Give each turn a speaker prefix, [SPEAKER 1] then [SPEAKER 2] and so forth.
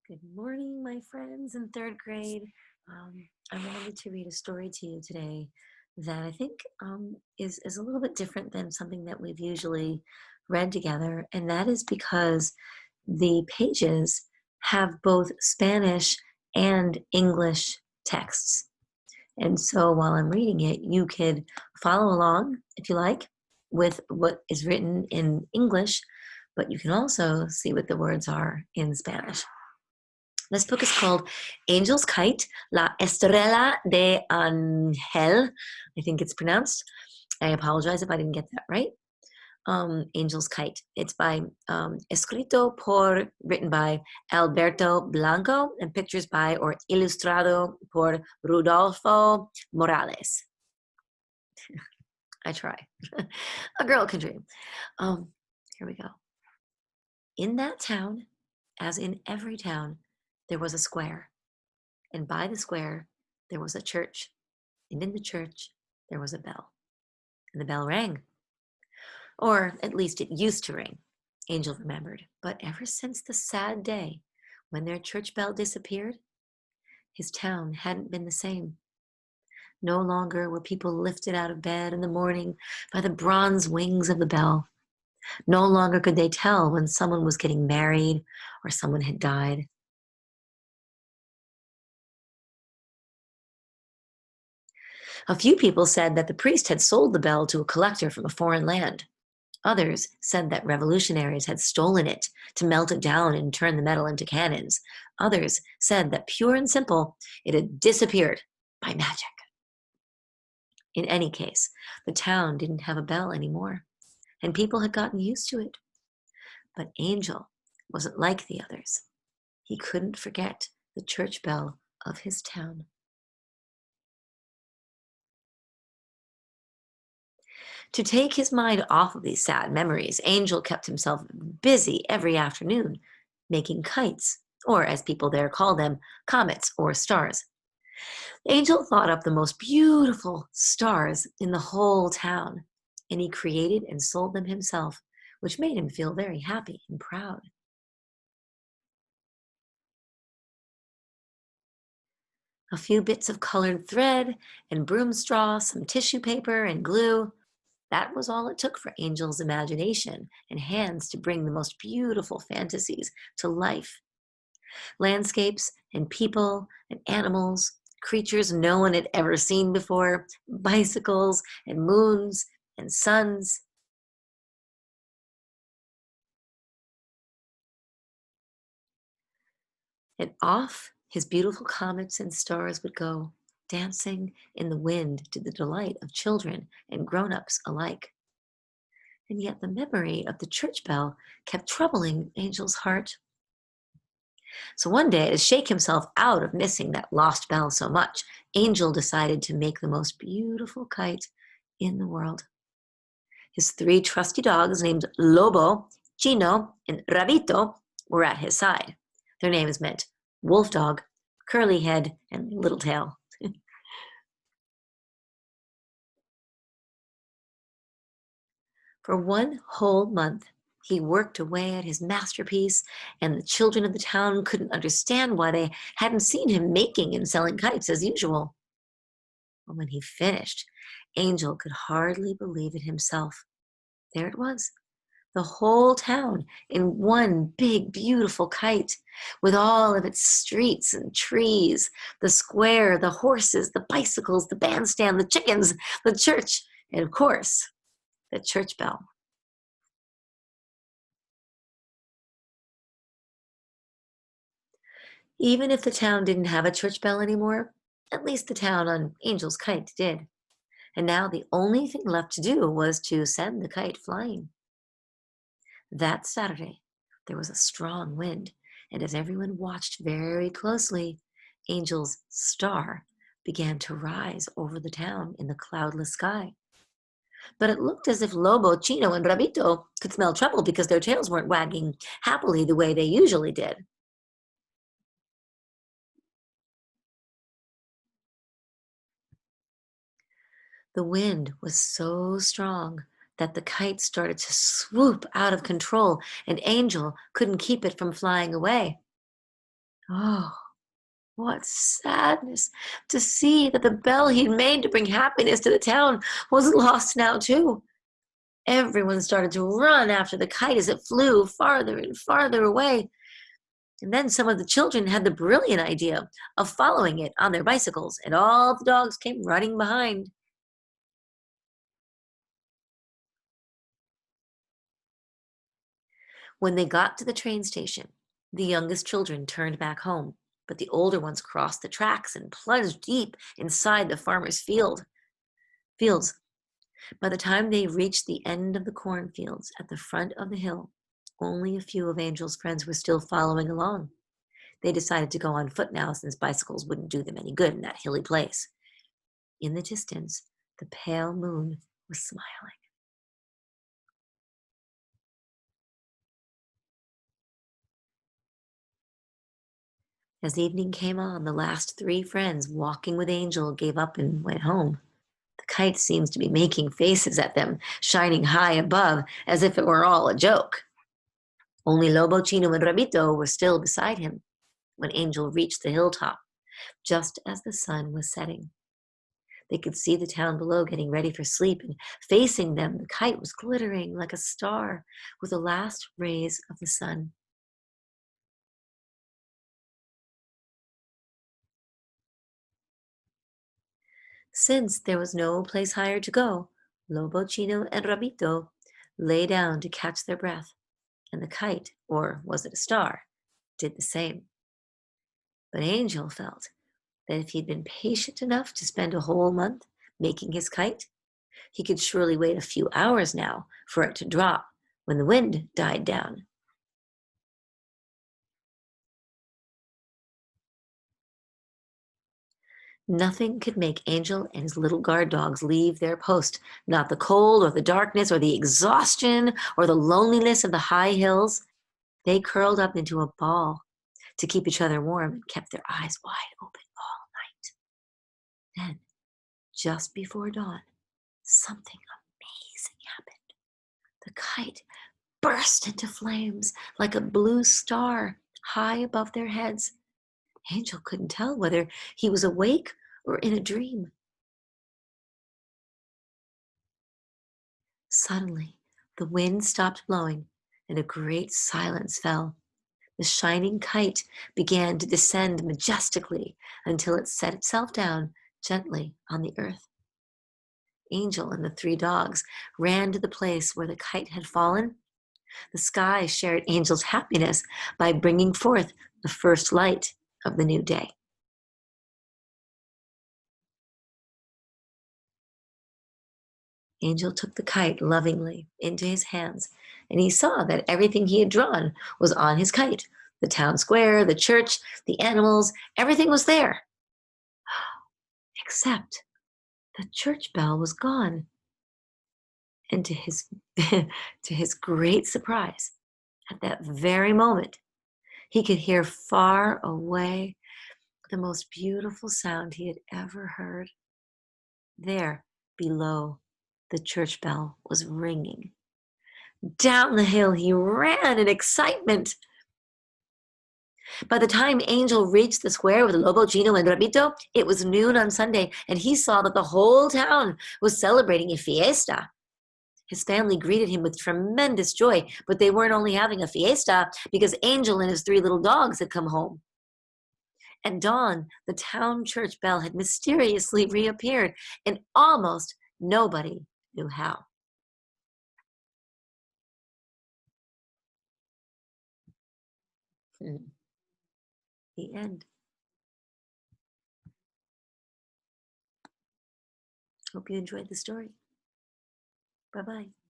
[SPEAKER 1] Good morning, my friends in third grade. I wanted to read a story to you today that I think is a little bit different than something that we've usually read together, and that is because the pages have both Spanish and English texts. And so while I'm reading it, you could follow along if you like with what is written in English, but you can also see what the words are in Spanish. This book is called Angel's Kite, La Estrella de Angel, I think it's pronounced. I apologize if I didn't get that right. Angel's Kite. It's by written by Alberto Blanco, and pictures by or ilustrado por Rudolfo Morales. I try. A girl can dream. Here we go. In that town, as in every town, there was a square. And by the square, there was a church. And in the church, there was a bell. And the bell rang. Or at least it used to ring, Angel remembered. But ever since the sad day when their church bell disappeared, his town hadn't been the same. No longer were people lifted out of bed in the morning by the bronze wings of the bell. No longer could they tell when someone was getting married or someone had died. A few people said that the priest had sold the bell to a collector from a foreign land. Others said that revolutionaries had stolen it to melt it down and turn the metal into cannons. Others said that pure and simple, it had disappeared by magic. In any case, the town didn't have a bell anymore, and people had gotten used to it. But Angel wasn't like the others. He couldn't forget the church bell of his town. To take his mind off of these sad memories, Angel kept himself busy every afternoon making kites, or as people there call them, comets or stars. Angel thought up the most beautiful stars in the whole town, and he created and sold them himself, which made him feel very happy and proud. A few bits of colored thread and broom straw, some tissue paper and glue. That was all it took for Angel's imagination and hands to bring the most beautiful fantasies to life. Landscapes and people and animals, creatures no one had ever seen before, bicycles and moons and suns. And off his beautiful comets and stars would go, dancing in the wind to the delight of children and grown-ups alike. And yet the memory of the church bell kept troubling Angel's heart. So one day, to shake himself out of missing that lost bell so much, Angel decided to make the most beautiful kite in the world. His three trusty dogs, named Lobo, Chino, and Rabito, were at his side. Their names meant wolf dog, curly head, and little tail. For one whole month, he worked away at his masterpiece, and the children of the town couldn't understand why they hadn't seen him making and selling kites as usual. But when he finished, Angel could hardly believe it himself. There it was, the whole town in one big, beautiful kite, with all of its streets and trees, the square, the horses, the bicycles, the bandstand, the chickens, the church, and of course, the church bell. Even if the town didn't have a church bell anymore, at least the town on Angel's Kite did. And now the only thing left to do was to send the kite flying. That Saturday, there was a strong wind, and as everyone watched very closely, Angel's star began to rise over the town in the cloudless sky. But it looked as if Lobo, Chino, and Rabito could smell trouble because their tails weren't wagging happily the way they usually did. The wind was so strong that the kite started to swoop out of control, and Angel couldn't keep it from flying away. Oh, what sadness to see that the bell he'd made to bring happiness to the town was lost now, too. Everyone started to run after the kite as it flew farther and farther away. And then some of the children had the brilliant idea of following it on their bicycles, and all the dogs came running behind. When they got to the train station, the youngest children turned back home, but the older ones crossed the tracks and plunged deep inside the farmer's fields. By the time they reached the end of the cornfields at the front of the hill, only a few of Angel's friends were still following along. They decided to go on foot now since bicycles wouldn't do them any good in that hilly place. In the distance, the pale moon was smiling. As evening came on, the last three friends walking with Angel gave up and went home. The kite seems to be making faces at them, shining high above, as if it were all a joke. Only Lobo, Chino, and Rabito were still beside him when Angel reached the hilltop, just as the sun was setting. They could see the town below getting ready for sleep, and facing them, the kite was glittering like a star with the last rays of the sun. Since there was no place higher to go, Lobo, Chino, and Rabito lay down to catch their breath, and the kite, or was it a star, did the same. But Angel felt that if he'd been patient enough to spend a whole month making his kite, he could surely wait a few hours now for it to drop when the wind died down. Nothing could make Angel and his little guard dogs leave their post, not the cold or the darkness or the exhaustion or the loneliness of the high hills. They curled up into a ball to keep each other warm and kept their eyes wide open all night. Then, just before dawn, something amazing happened. The kite burst into flames like a blue star high above their heads. Angel couldn't tell whether he was awake or in a dream. Suddenly, the wind stopped blowing and a great silence fell. The shining kite began to descend majestically until it set itself down gently on the earth. Angel and the three dogs ran to the place where the kite had fallen. The sky shared Angel's happiness by bringing forth the first light of the new day. Angel took the kite lovingly into his hands, and he saw that everything he had drawn was on his kite. The town square, the church, the animals, everything was there, except the church bell was gone. And to his to his great surprise, at that very moment, he could hear far away the most beautiful sound he had ever heard. There, below, the church bell was ringing. Down the hill he ran in excitement. By the time Angel reached the square with Lobo, Gino, and Rabito, it was noon on Sunday, and he saw that the whole town was celebrating a fiesta. His family greeted him with tremendous joy, but they weren't only having a fiesta because Angel and his three little dogs had come home. At dawn, the town church bell had mysteriously reappeared, and almost nobody knew how. Hmm. The end. Hope you enjoyed the story. Bye bye.